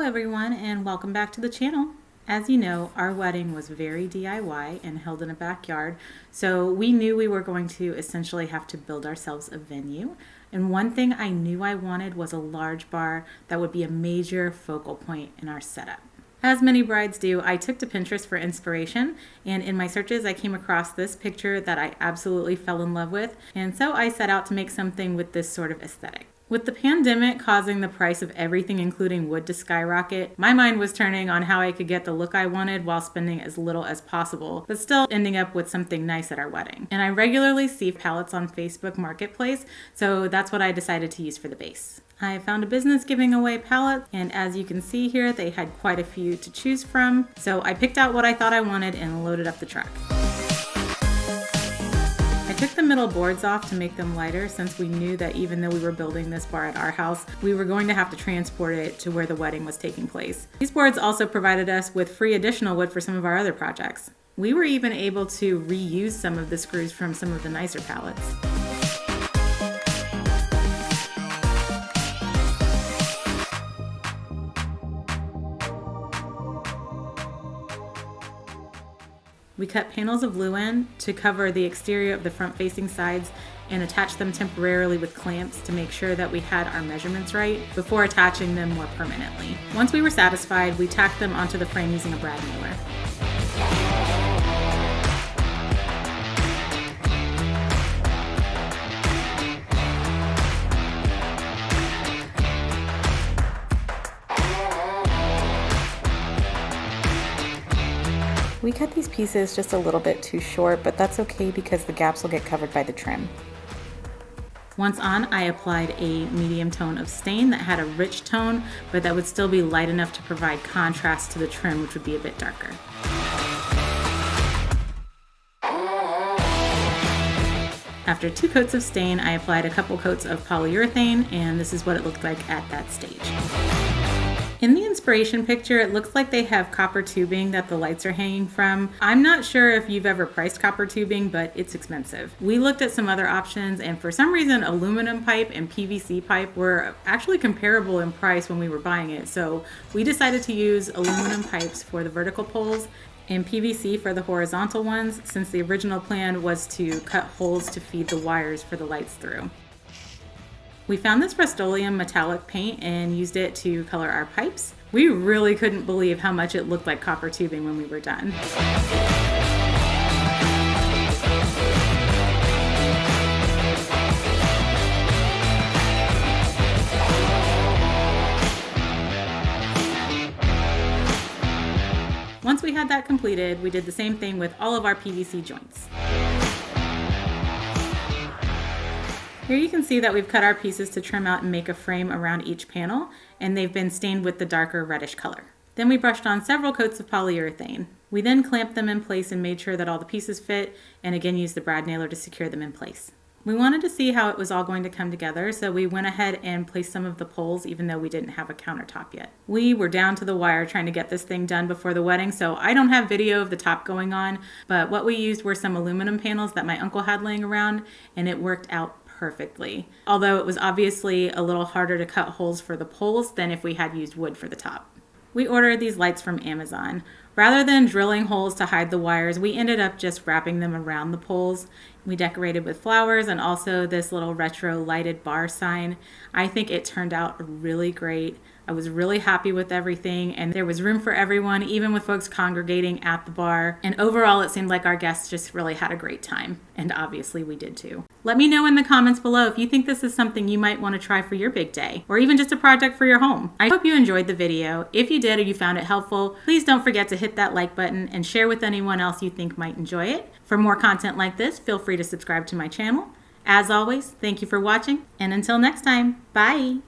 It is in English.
everyone, and welcome back to the channel. As you know, our wedding was very DIY and held in a backyard, so we knew we were going to essentially have to build ourselves a venue. And one thing I knew I wanted was a large bar that would be a major focal point in our setup. As many brides do, I took to Pinterest for inspiration, and in my searches I came across this picture that I absolutely fell in love with, and so I set out to make something with this sort of aesthetic. With the pandemic causing the price of everything, including wood, to skyrocket, my mind was turning on how I could get the look I wanted while spending as little as possible, but still ending up with something nice at our wedding. And I regularly see pallets on Facebook Marketplace, so that's what I decided to use for the base. I found a business giving away pallets, and as you can see here, they had quite a few to choose from, so I picked out what I thought I wanted and loaded up the truck. I took the middle boards off to make them lighter, since we knew that even though we were building this bar at our house, we were going to have to transport it to where the wedding was taking place. These boards also provided us with free additional wood for some of our other projects. We were even able to reuse some of the screws from some of the nicer pallets. We cut panels of Luen to cover the exterior of the front-facing sides and attach them temporarily with clamps to make sure that we had our measurements right before attaching them more permanently. Once we were satisfied, we tacked them onto the frame using a brad nailer. We cut these pieces just a little bit too short, but that's okay because the gaps will get covered by the trim. Once on, I applied a medium tone of stain that had a rich tone, but that would still be light enough to provide contrast to the trim, which would be a bit darker. After 2 coats of stain, I applied a couple coats of polyurethane, and this is what it looked like at that stage. In the inspiration picture, it looks like they have copper tubing that the lights are hanging from. I'm not sure if you've ever priced copper tubing, but it's expensive. We looked at some other options, and for some reason, aluminum pipe and PVC pipe were actually comparable in price when we were buying it. So we decided to use aluminum pipes for the vertical poles and PVC for the horizontal ones, since the original plan was to cut holes to feed the wires for the lights through. We found this Rust-Oleum metallic paint and used it to color our pipes. We really couldn't believe how much it looked like copper tubing when we were done. Once we had that completed, we did the same thing with all of our PVC joints. Here you can see that we've cut our pieces to trim out and make a frame around each panel, and they've been stained with the darker reddish color. Then we brushed on several coats of polyurethane. We then clamped them in place and made sure that all the pieces fit, and again used the brad nailer to secure them in place. We wanted to see how it was all going to come together, so we went ahead and placed some of the poles even though we didn't have a countertop yet. We were down to the wire trying to get this thing done before the wedding, so I don't have video of the top going on, but what we used were some aluminum panels that my uncle had laying around, and it worked out perfectly. Although it was obviously a little harder to cut holes for the poles than if we had used wood for the top. We ordered these lights from Amazon. Rather than drilling holes to hide the wires, we ended up just wrapping them around the poles. We decorated with flowers and also this little retro lighted bar sign. I think it turned out really great. I was really happy with everything, and there was room for everyone, even with folks congregating at the bar. And overall, it seemed like our guests just really had a great time. And obviously we did too. Let me know in the comments below if you think this is something you might want to try for your big day, or even just a project for your home. I hope you enjoyed the video. If you did or you found it helpful, please don't forget to hit that like button and share with anyone else you think might enjoy it. For more content like this, feel free to subscribe to my channel. As always, thank you for watching, and until next time, bye!